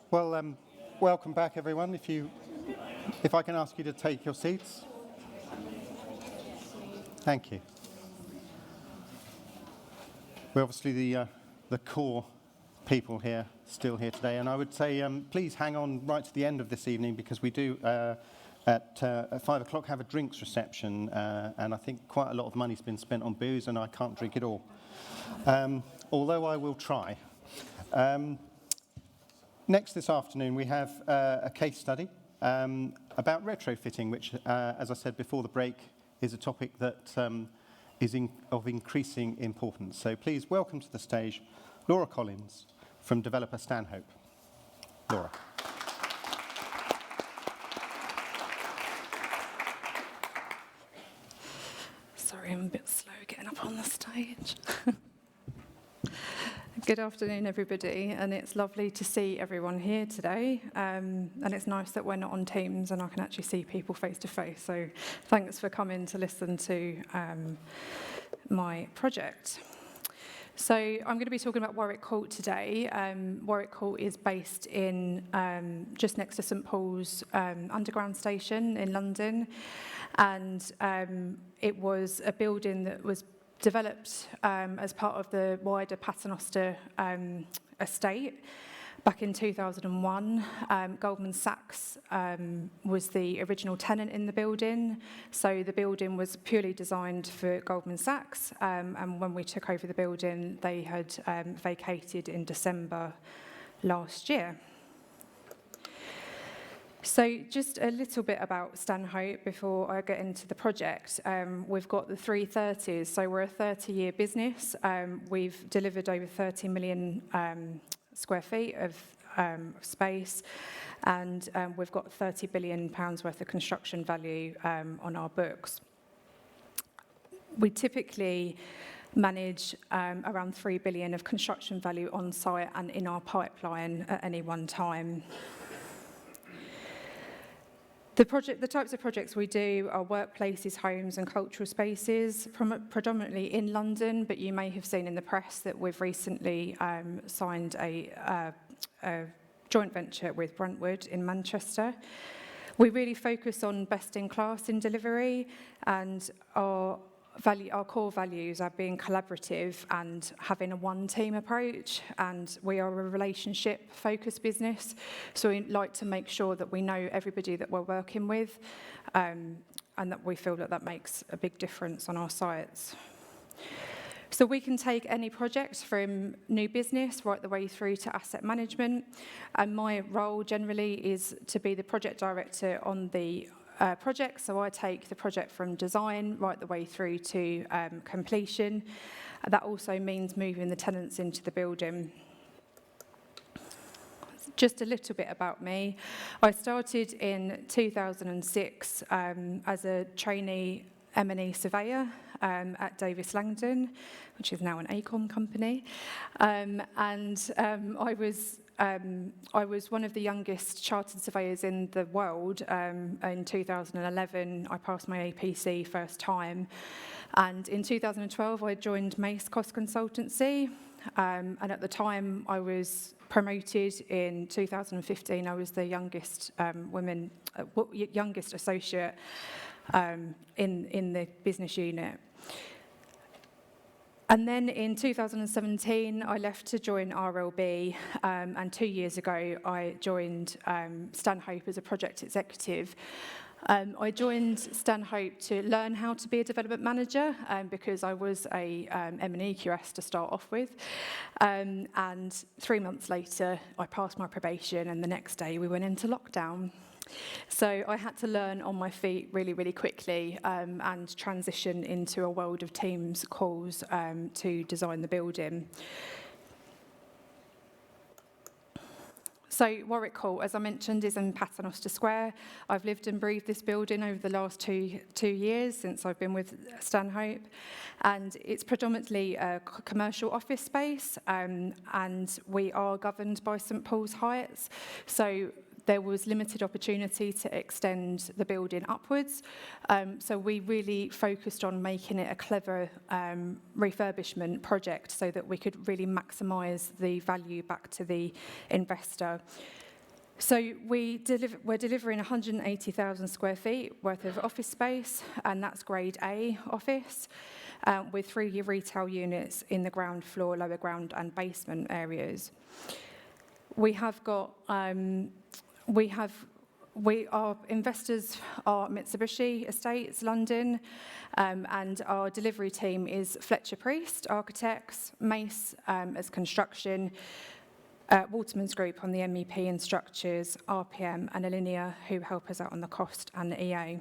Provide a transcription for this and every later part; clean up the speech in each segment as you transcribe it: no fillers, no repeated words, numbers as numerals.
Well, welcome back, everyone. If I can ask you to take your seats. Thank you. We're obviously the core people here, still here today, and I would say please hang on right to the end of this evening because we do at 5 o'clock have a drinks reception, and I think quite a lot of money's been spent on booze, and I can't drink it all. Although I will try. Next this afternoon we have a case study about retrofitting, which, as I said before the break, is a topic that is of increasing importance. So please welcome to the stage Laura Collins from developer Stanhope. Laura. Sorry, I'm a bit slow getting up on the stage. Good afternoon, everybody, and it's lovely to see everyone here today. And it's nice that we're not on Teams and I can actually see people face to face. So thanks for coming to listen to my project. So I'm going to be talking about Warwick Court today. Warwick Court is based in just next to St Paul's Underground Station in London, and it was a building that was developed as part of the wider Paternoster estate back in 2001. Goldman Sachs was the original tenant in the building, so the building was purely designed for Goldman Sachs, and when we took over the building they had vacated in December last year. So just a little bit about Stanhope before I get into the project. We've got the 330s, so we're a 30-year business. We've delivered over 30 million square feet of space, and we've got £30 billion worth of construction value on our books. We typically manage around 3 billion of construction value on site and in our pipeline at any one time. The types of projects we do are workplaces, homes and cultural spaces, predominantly in London, but you may have seen in the press that we've recently signed a joint venture with Brentwood in Manchester. We really focus on best in class in delivery, and our core values are being collaborative and having a one-team approach, and we are a relationship-focused business, so we like to make sure that we know everybody that we're working with, and that we feel that makes a big difference on our sites. So we can take any project from new business right the way through to asset management, and my role generally is to be the project director on the project, so I take the project from design right the way through to completion. That also means moving the tenants into the building. Just a little bit about me. I started in 2006 as a trainee M&E surveyor at Davis Langdon, which is now an ACOM company, and I was one of the youngest chartered surveyors in the world. In 2011, I passed my APC first time, and in 2012, I joined Mace Cost Consultancy, and at the time, I was promoted. In 2015, I was the youngest youngest associate in the business unit. And then in 2017, I left to join RLB, and 2 years ago, I joined Stanhope as a project executive. I joined Stanhope to learn how to be a development manager, because I was a M&E QS to start off with. And 3 months later, I passed my probation, and the next day we went into lockdown. So I had to learn on my feet really, really quickly, and transition into a world of Teams calls to design the building. So Warwick Court, as I mentioned, is in Paternoster Square. I've lived and breathed this building over the last two years since I've been with Stanhope, and it's predominantly a commercial office space, and we are governed by St Paul's Heights. So there was limited opportunity to extend the building upwards. So we really focused on making it a clever refurbishment project so that we could really maximise the value back to the investor. So we're delivering 180,000 square feet worth of office space, and that's grade A office, with 3 retail units in the ground floor, lower ground and basement areas. Our investors are Mitsubishi Estates, London, and our delivery team is Fletcher Priest, architects, Mace as construction, Waterman's Group on the MEP and structures, RPM and Alinea, who help us out on the cost and the EA.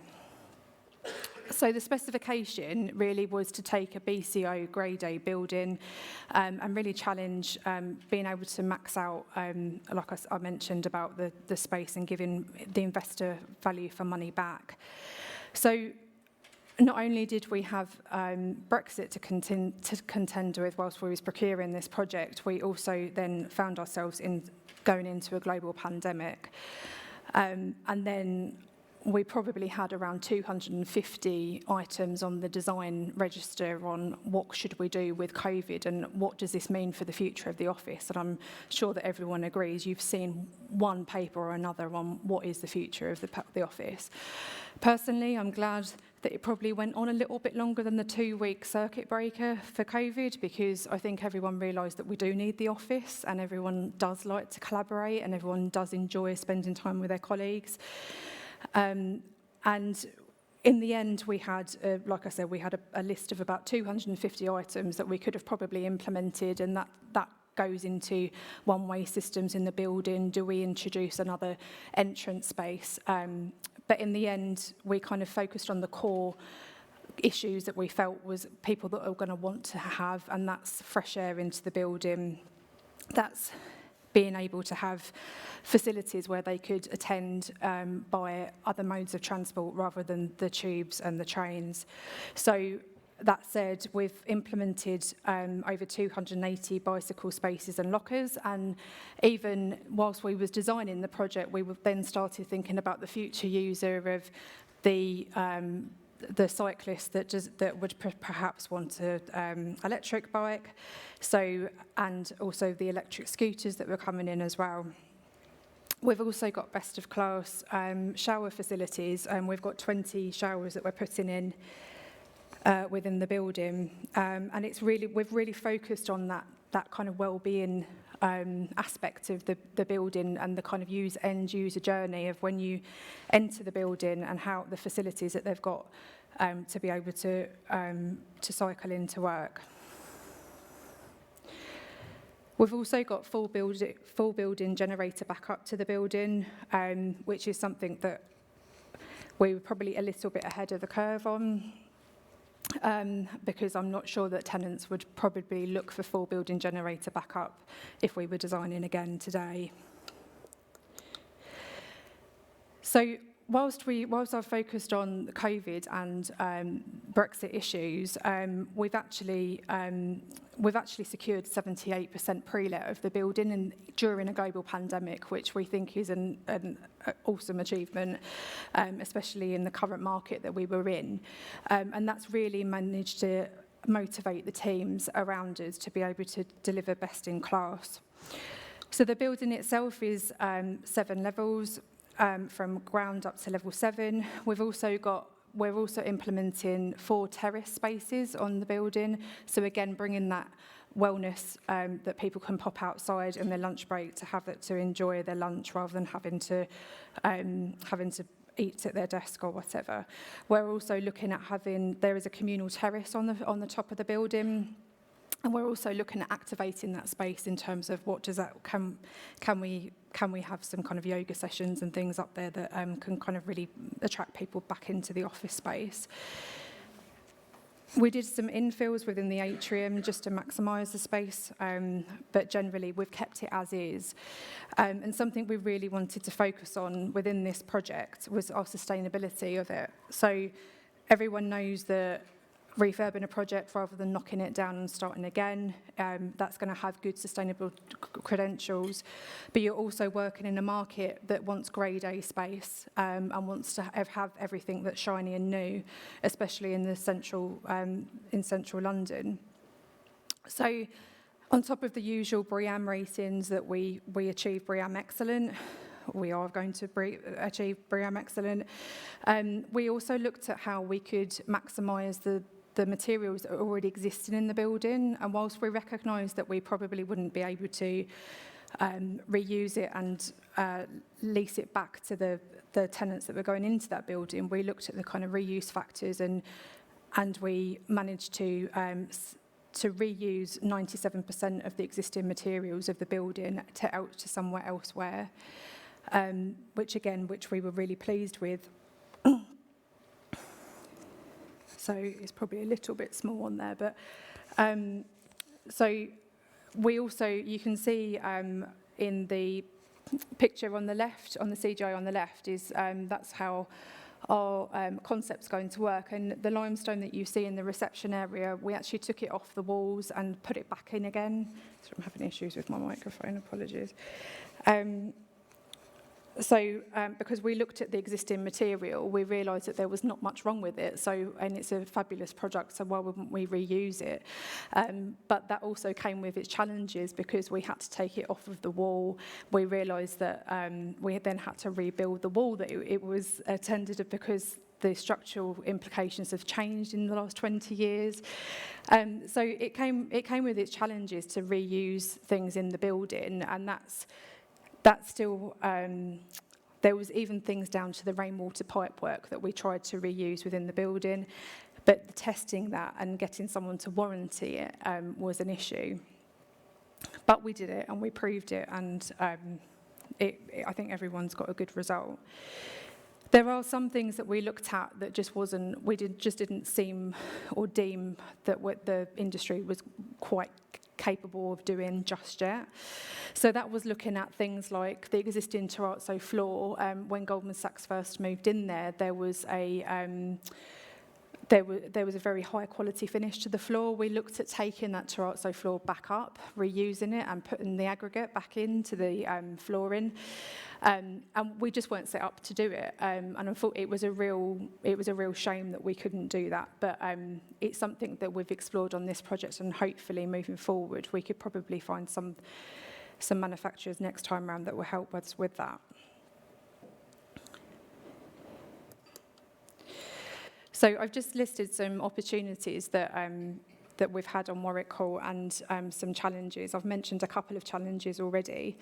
So the specification really was to take a BCO grade A building and really challenge being able to max out, like I mentioned, about the space and giving the investor value for money back. So not only did we have Brexit to contend with whilst we was procuring this project, we also then found ourselves going into a global pandemic. And then we probably had around 250 items on the design register on what should we do with COVID and what does this mean for the future of the office. And I'm sure that everyone agrees you've seen one paper or another on what is the future of the office. Personally, I'm glad that it probably went on a little bit longer than the 2-week circuit breaker for COVID, because I think everyone realised that we do need the office and everyone does like to collaborate and everyone does enjoy spending time with their colleagues. And in the end, we had, like I said, we had a list of about 250 items that we could have probably implemented, and that goes into one-way systems in the building. Do we introduce another entrance space? But in the end, we kind of focused on the core issues that we felt was people that are going to want to have, and that's fresh air into the building. That's being able to have facilities where they could attend by other modes of transport rather than the tubes and the trains. So that said, we've implemented over 280 bicycle spaces and lockers, and even whilst we was designing the project, we then started thinking about the future user of the cyclist that would perhaps want an electric bike, and also the electric scooters that were coming in as well. We've also got best of class shower facilities, and we've got 20 showers that we're putting in within the building, and we've really focused on that kind of well-being aspect of the building and the kind of end user journey of when you enter the building and how the facilities that they've got to be able to cycle into work. We've also got full building generator backup to the building, which is something that we were probably a little bit ahead of the curve on. Because I'm not sure that tenants would probably look for full building generator backup if we were designing again today. So whilst I've focused on COVID and Brexit issues, we've actually secured 78% pre-let of the building and during a global pandemic, which we think is an awesome achievement, especially in the current market that we were in. And that's really managed to motivate the teams around us to be able to deliver best in class. So the building itself is 7 levels, from ground up to level 7. We're also implementing 4 terrace spaces on the building. So again, bringing that wellness that people can pop outside in their lunch break to enjoy their lunch rather than having to eat at their desk or whatever. We're also looking at there is a communal terrace on the top of the building. And we're also looking at activating that space in terms of what does that, can we have some kind of yoga sessions and things up there that can kind of really attract people back into the office space. We did some infills within the atrium just to maximise the space, but generally we've kept it as is. And something we really wanted to focus on within this project was our sustainability of it. So everyone knows that refurbing a project rather than knocking it down and starting again, that's going to have good sustainable credentials, but you're also working in a market that wants grade A space and wants to have everything that's shiny and new, especially in central London. So on top of the usual BREEAM ratings that we achieve BREEAM Excellent, we are going to achieve BREEAM Excellent. We also looked at how we could maximise the materials that are already existing in the building, and whilst we recognise that we probably wouldn't be able to reuse it and lease it back to the tenants that were going into that building, we looked at the kind of reuse factors, and we managed to reuse 97% of the existing materials of the building out to somewhere elsewhere, which we were really pleased with. So it's probably a little bit small on there, but so we also, you can see in the picture on the left, on the CGI on the left, is that's how our concept's going to work. And the limestone that you see in the reception area, we actually took it off the walls and put it back in again. So I'm having issues with my microphone, apologies. Because we looked at the existing material, we realised that there was not much wrong with it. And it's a fabulous product, so why wouldn't we reuse it? But that also came with its challenges, because we had to take it off of the wall. We realised that we then had to rebuild the wall that it was attended, because the structural implications have changed in the last 20 years. So it came with its challenges to reuse things in the building, and that's still, there was even things down to the rainwater pipe work that we tried to reuse within the building, but the testing that and getting someone to warranty it was an issue. But we did it and we proved it, and I think everyone's got a good result. There are some things that we looked at that just didn't seem or deem that what the industry was quite capable of doing just yet. So that was looking at things like the existing terrazzo floor. When Goldman Sachs first moved in there was a very high quality finish to the floor. We looked at taking that terrazzo floor back up, reusing it and putting the aggregate back into the flooring. And we just weren't set up to do it. And I thought it was a real shame that we couldn't do that. But it's something that we've explored on this project, and hopefully moving forward, we could probably find some manufacturers next time around that will help us with that. So I've just listed some opportunities that we've had on Warwick Hall, and some challenges. I've mentioned a couple of challenges already.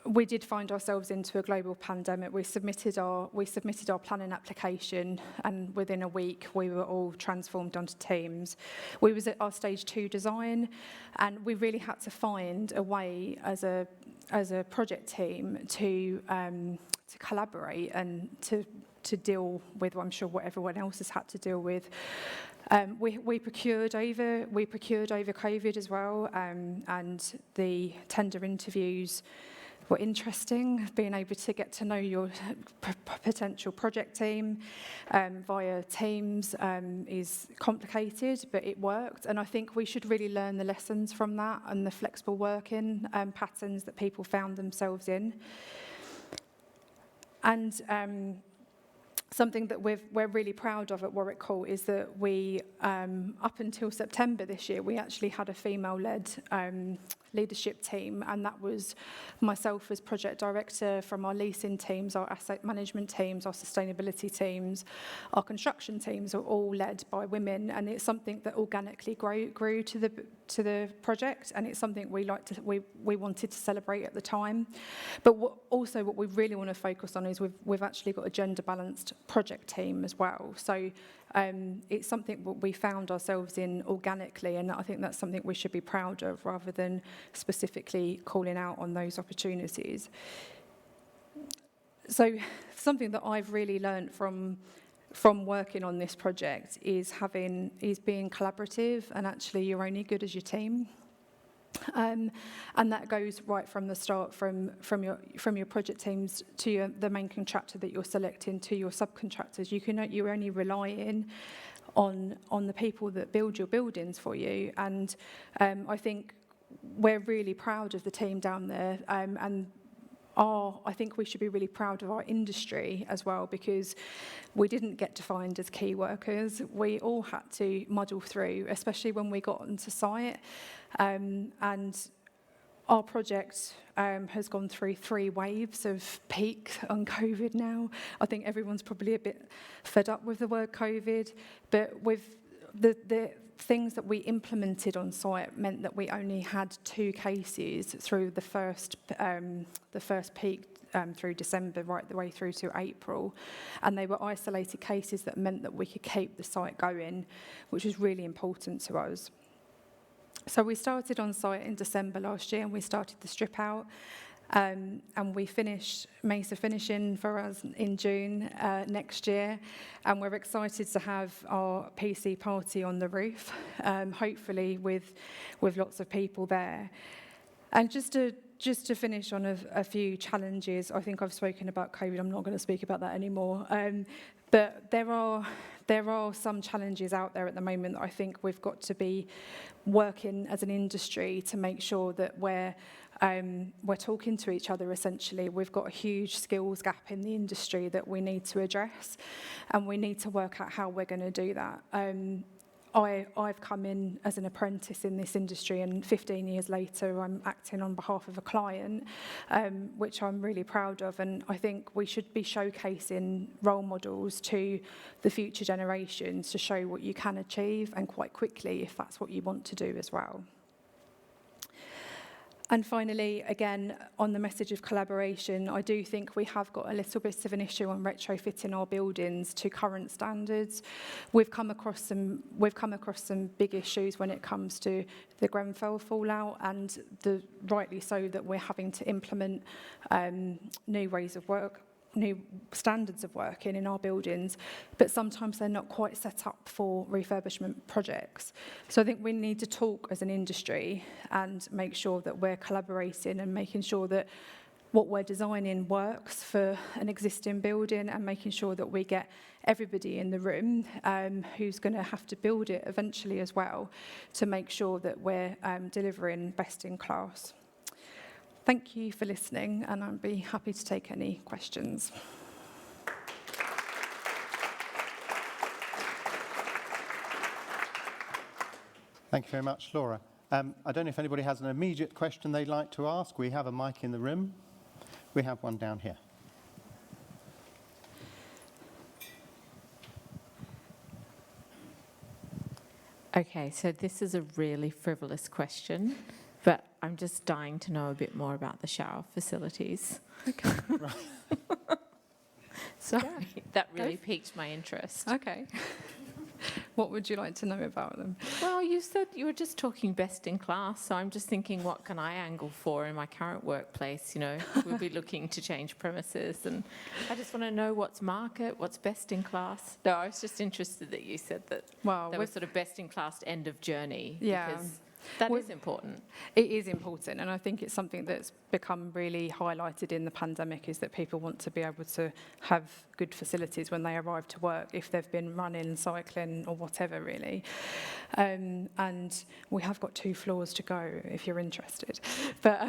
We did find ourselves into a global pandemic. We submitted our planning application, and within a week we were all transformed onto Teams. We was at our stage 2 design, and we really had to find a way as a project team to collaborate and to deal with, I'm sure, what everyone else has had to deal with. We procured over COVID as well, and the tender interviews were interesting. Being able to get to know your potential project team via Teams is complicated, but it worked. And I think we should really learn the lessons from that and the flexible working patterns that people found themselves in. And something that we're really proud of at Warwick Hall is that we, up until September this year, we actually had a female-led leadership team, and that was myself as project director. From our leasing teams, our asset management teams, our sustainability teams, our construction teams are all led by women, and it's something that organically grew to the project, and it's something we wanted to celebrate at the time. But what we really want to focus on is we've actually got a gender balanced project team as well. So it's something that we found ourselves in organically, and I think that's something we should be proud of, rather than specifically calling out on those opportunities. So something that I've really learned from working on this project is being collaborative, and actually you're only good as your team. And that goes right from the start, from your project teams to the main contractor that you're selecting, to your subcontractors. You're only relying on the people that build your buildings for you. And I think we're really proud of the team down there, and I think we should be really proud of our industry as well, because we didn't get defined as key workers. We all had to muddle through, especially when we got onto site. And Our project has gone through 3 waves of peak on COVID now. I think everyone's probably a bit fed up with the word COVID, but with the things that we implemented on site meant that we only had 2 cases through the first peak through December right the way through to April, and they were isolated cases that meant that we could keep the site going, which was really important to us. So we started on site in December last year, and we started the strip out, and we finished Mesa finishing for us in June next year, and we're excited to have our PC party on the roof, hopefully with lots of people there. And just to finish on a few challenges, I think I've spoken about COVID. I'm not going to speak about that anymore. But there are some challenges out there at the moment that I think we've got to be working as an industry to make sure that we're talking to each other, essentially. We've got a huge skills gap in the industry that we need to address, and we need to work out how we're going to do that. I've come in as an apprentice in this industry, and 15 years later I'm acting on behalf of a client, which I'm really proud of, and I think we should be showcasing role models to the future generations to show what you can achieve, and quite quickly if that's what you want to do as well. And finally, again, on the message of collaboration, I do think we have got a little bit of an issue on retrofitting our buildings to current standards. We've come across some big issues when it comes to the Grenfell fallout, and rightly so that we're having to implement new ways of work, new standards of working in our buildings, but sometimes they're not quite set up for refurbishment projects. So I think we need to talk as an industry and make sure that we're collaborating and making sure that what we're designing works for an existing building, and making sure that we get everybody in the room who's going to have to build it eventually as well, to make sure that we're delivering best in class. Thank you for listening, and I'd be happy to take any questions. Thank you very much, Laura. I don't know if anybody has an immediate question they'd like to ask. We have a mic in the room. We have one down here. Okay, so this is a really frivolous question, but I'm just dying to know a bit more about the shower facilities. Okay. Sorry, Yeah. that really piqued my interest. Okay. What would you like to know about them? Well, you said you were just talking best in class, so I'm just thinking, what can I angle for in my current workplace? You know, we'll be looking to change premises, and I just want to know what's market, what's best in class. No, I was just interested that you said that they were sort of best in class end of journey. Yeah. Because that is important. It is important, and I think it's something that's become really highlighted in the pandemic, is that people want to be able to have good facilities when they arrive to work, if they've been running, cycling or whatever, really. And we have got 2 floors to go if you're interested. But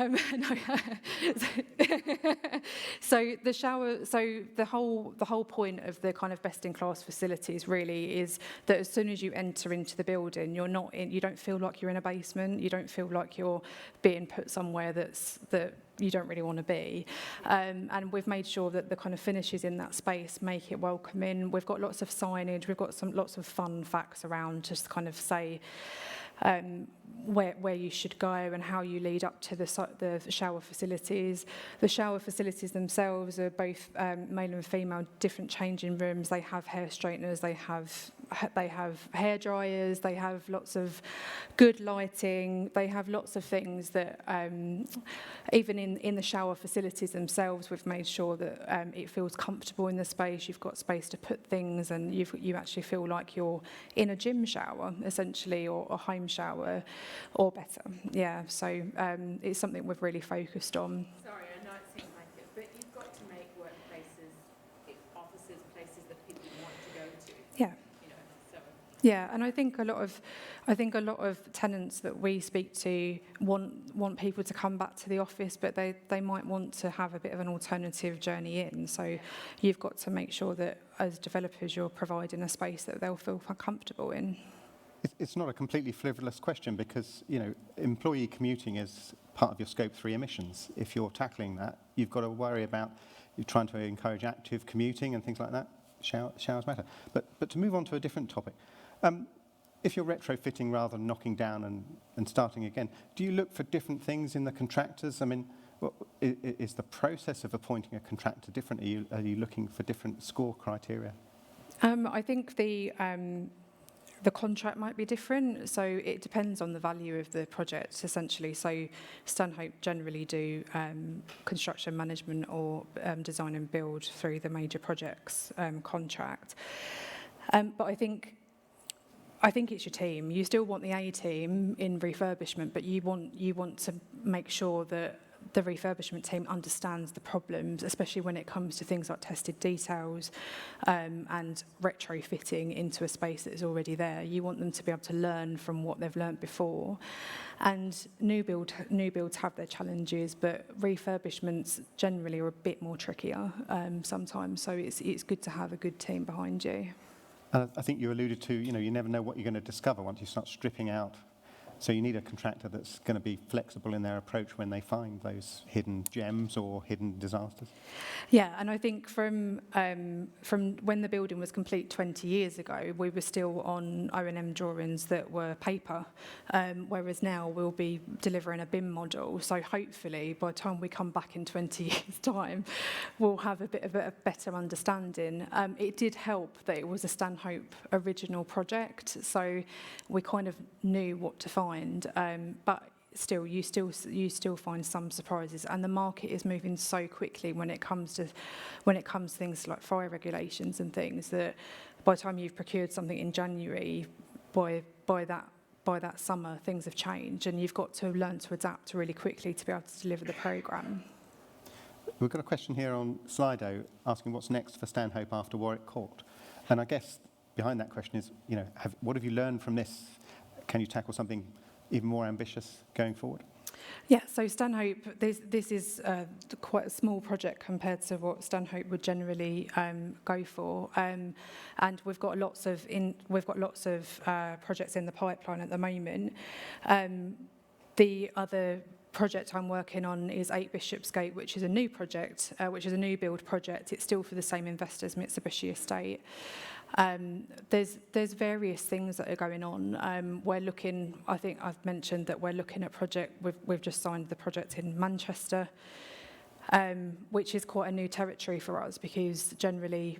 so the shower, so the whole point of the kind of best in class facilities really is that as soon as you enter into the building, you don't feel like you're in a basement, you don't feel like you're being put somewhere that you don't really want to be. And we've made sure that the kind of finishes in that space make it welcoming. We've got lots of signage, we've got lots of fun facts around, just kind of say where you should go and how you lead up to the shower facilities. The shower facilities themselves are both male and female, different changing rooms. They have hair straighteners, they have hair dryers, they have lots of good lighting, they have lots of things that even in the shower facilities themselves, we've made sure that it feels comfortable in the space. You've got space to put things, and you actually feel like you're in a gym shower essentially, or a home shower, or better. Yeah, so it's something we've really focused on. Sorry, I know it seems like it, but you've got to make workplaces, offices, places that people want to go to. Yeah. You know, so. Yeah, and I think a lot of tenants that we speak to want people to come back to the office, but they might want to have a bit of an alternative journey in. So you've got to make sure that as developers you're providing a space that they'll feel comfortable in. It's not a completely frivolous question, because, you know, employee commuting is part of your scope 3 emissions. If you're tackling that, you've got to worry about, you're trying to encourage active commuting and things like that. Showers matter. But to move on to a different topic, if you're retrofitting rather than knocking down and starting again, do you look for different things in the contractors? I mean, is the process of appointing a contractor different? Are you looking for different score criteria? I think the contract might be different, so it depends on the value of the project, essentially. So Stanhope generally do construction management or design and build through the major projects contract. But I think it's your team. You still want the A team in refurbishment, but you want to make sure that the refurbishment team understands the problems, especially when it comes to things like tested details and retrofitting into a space that is already there. You want them to be able to learn from what they've learnt before. And new builds have their challenges, but refurbishments generally are a bit more trickier sometimes. So it's good to have a good team behind you. I think you alluded to, you never know what you're going to discover once you start stripping out. So you need a contractor that's going to be flexible in their approach when they find those hidden gems or hidden disasters. Yeah, and I think from when the building was complete 20 years ago, we were still on O&M drawings that were paper, whereas now we'll be delivering a BIM model. So hopefully by the time we come back in 20 years' time, we'll have a bit of a better understanding. It did help that it was a Stanhope original project, so we kind of knew what to find. But still, you still find some surprises, and the market is moving so quickly when it comes to things like fire regulations and things, that by the time you've procured something in January, by that summer things have changed, and you've got to learn to adapt really quickly to be able to deliver the programme. We've got a question here on Slido asking what's next for Stanhope after Warwick Court, and I guess behind that question is, what have you learned from this? Can you tackle something even more ambitious going forward? Yeah, so Stanhope, this is quite a small project compared to what Stanhope would generally go for, and we've got lots of projects in the pipeline at the moment. The other project I'm working on is 8 Bishopsgate, which is a new project, which is a new build project. It's still for the same investors, Mitsubishi Estate. There's various things that are going on. We're looking, I think I've mentioned that we're looking at we've just signed the project in Manchester, which is quite a new territory for us because generally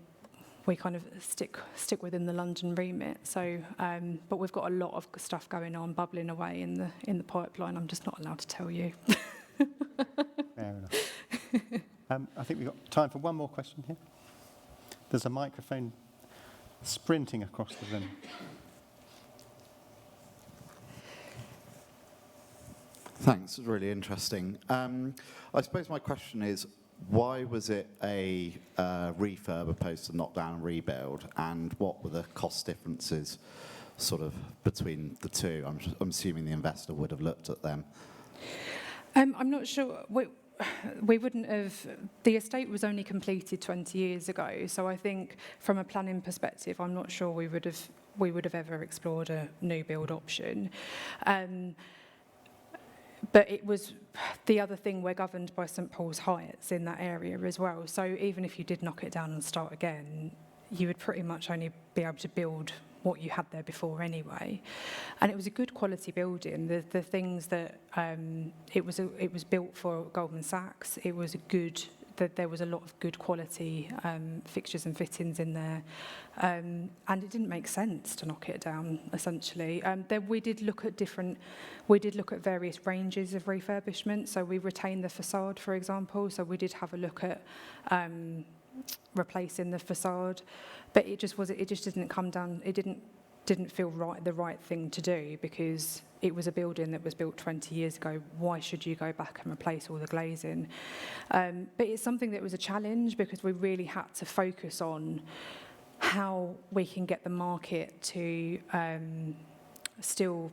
we kind of stick within the London remit. So, but we've got a lot of stuff going on, bubbling away in the pipeline. I'm just not allowed to tell you. Fair enough. I think we've got time for one more question here. There's a microphone sprinting across the room. Thanks, it's really interesting. I suppose my question is, why was it a refurb opposed to knock down and rebuild, and what were the cost differences sort of between the two? I'm assuming the investor would have looked at them. I'm not sure. We wouldn't have. The estate was only completed 20 years ago, so I think from a planning perspective, I'm not sure we would have ever explored a new build option. But it was the other thing, we're governed by St Paul's Heights in that area as well. So even if you did knock it down and start again, you would pretty much only be able to build what you had there before anyway. And it was a good quality building. The things that it was built for Goldman Sachs. It was there was a lot of good quality fixtures and fittings in there, and it didn't make sense to knock it down. Essentially, we did look at various ranges of refurbishment. So we retained the facade, for example. So we did have a look at replacing the facade, but it just didn't come down. It didn't feel the right thing to do because it was a building that was built 20 years ago. Why should you go back and replace all the glazing? But it's something that was a challenge because we really had to focus on how we can get the market to still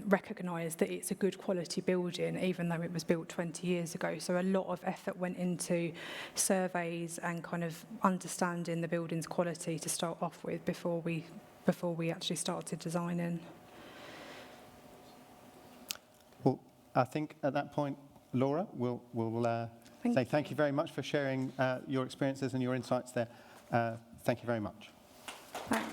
recognise that it's a good quality building, even though it was built 20 years ago. So a lot of effort went into surveys and kind of understanding the building's quality to start off with before we actually started designing. Well, I think at that point, Laura, we'll say thank you very much for sharing your experiences and your insights there. Thank you very much. Thanks.